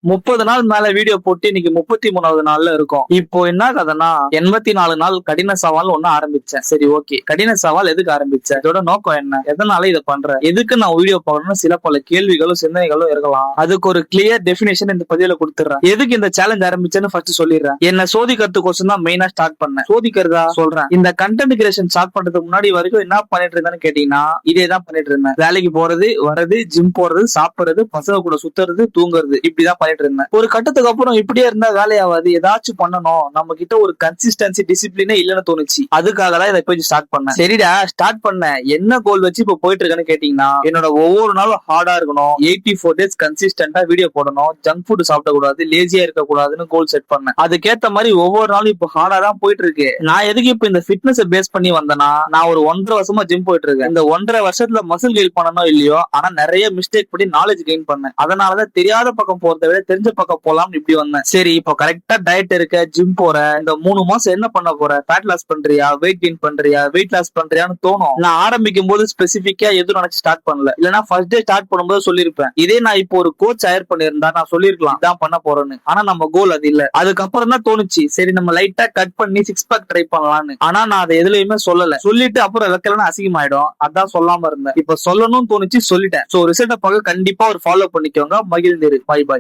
30 நாள் மேல வீடியோ போட்டு இன்னைக்கு 33வது நாள்ல இருக்கும். இப்போ என்ன கதைனா 84 நாள் கடின சவால் ஒண்ணு ஆரம்பிச்சேன். சரி ஓகே, கடின சவால் எதுக்கு ஆரம்பிச்சேன், இதோட நோக்கம் என்ன, எதனால இதை பண்றேன், எதுக்கு நான் வீடியோ போடணும்னு சில பல கேள்விகளும் சிந்தனைகளும் இருக்கலாம். அதுக்கு ஒரு கிளியர் டெபினேஷன் இந்த பதிவுல கொடுத்துறேன். எதுக்கு இந்த சேலஞ்ச் ஆரம்பிச்சேன்னு ஃபர்ஸ்ட் சொல்லிடுறேன். என்ன சோதிக்கிறதுக்கோசம் தான் மெயினா ஸ்டார்ட் பண்ணேன். சோதிக்கிறதா சொல்றேன். இந்த கண்டென்ட் கிரியேஷன் ஸ்டார்ட் பண்றதுக்கு முன்னாடி வரைக்கும் என்ன பண்ணிட்டு இருந்தேன்னு கேட்டீங்கன்னா இதே தான் பண்ணிட்டு இருந்தேன். வேலைக்கு போறது, வரது, ஜிம் போறது, சாப்பிடுறது, பசங்க கூட சுத்துறது, தூங்குறது, இப்படிதான் பண்ணிட்டு இருந்தேன். ஒரு கட்டத்துக்கு அப்புறம் இப்படியே இருந்தா வேலையாவது, ஏதாச்சும் பண்ணணும், நம்ம கிட்ட ஒரு கன்சிஸ்டன்சி டிசிப்ளினே இல்லைன்னு தோணுச்சு. அதுக்காக தான் இதை போய் ஸ்டார்ட் பண்ணேன். சரிடா ஸ்டார்ட் பண்ண, என்ன கோல் வச்சு இப்ப போயிட்டு இருக்கேன்னு கேட்டீங்கன்னா என்னோட ஒவ்வொரு நாளும் ஹார்டா இருக்கணும், 84 days கன்சிஸ்டன்டா வீடியோ போடணும், ஜங்க் ஃபுட் சாப்பிடக்கூடாது, லேசியா இருக்க கூடாதுன்னு கோல் செட் பண்ணேன். அதுக்கேத்த மாதிரி ஒவ்வொரு நாளும் இப்போ ஹார்டா தான் போயிட்டு இருக்கு. நான் எதுக்கு இப்ப இந்த ஃபிட்னஸ் பேஸ் பண்ணி வந்தேன்னா, நான் ஒரு 1.5 வருஷமா ஜிம் போயிட்டு இருக்கேன். இந்த 1.5 வருஷத்துல மசில் கெயின் பண்ணணும் இல்லையோ, ஆனா நிறைய மிஸ்டேக் பண்ணி நாலேஜ் கெயின் பண்ணேன். அதனாலதான் தெரியாத பக்கம் போறதை விட தெரிஞ்ச பக்கம் போலாம்னு இப்படி வந்தேன். சரி இப்போ கரெக்டா டயட் இருக்க, ஜிம் போற, இந்த 3 மாசம் என்ன பண்ண போற, ஃபேட் லாஸ் பண்றியா, வெயிட் கெயின் பண்றியா, வெயிட் லாஸ் பண்றியான்னு தோணும். நான் ஆரம்பிக்கும் போது ஸ்பெசிபிக்கா எதுவும் நினைச்சு ஸ்டார்ட் பண்ணல. இல்லைன்னா ஃபர்ஸ்ட் டே ஸ்டார்ட் பண்ணும்போது சொல்லிருப்பேன். இதே நான் இப்போ ஒரு கோச் ஹையர் பண்ணிருந்தா நான் சொல்லிருக்கலாம் இதான் பண்ண போறேன்னு. ஆனா நம்ம கோல் அது இல்ல. அதுக்கப்புறம் தான் தோணுச்சு சரி நம்ம லைட்டா கட் பண்ணி 6 பேக் ட்ரை பண்ணலாம்னு. ஆனா நான் அதை எதுலயுமே சொல்லல. சொல்லிட்டு அப்புறம் வைக்கலன்னு அசிங்கமாயிடும், அதான் சொல்லாம இருந்தேன். இப்ப சொல்லணும்னு தோணுச்சு, சொல்லிட்டேன். சோ ரிசல்ட்டை பார்க்க கண்டிப்பா ஒரு ஃபாலோ பண்ணிக்கோங்க. மகிழ்ந்திரு. பை பாய்.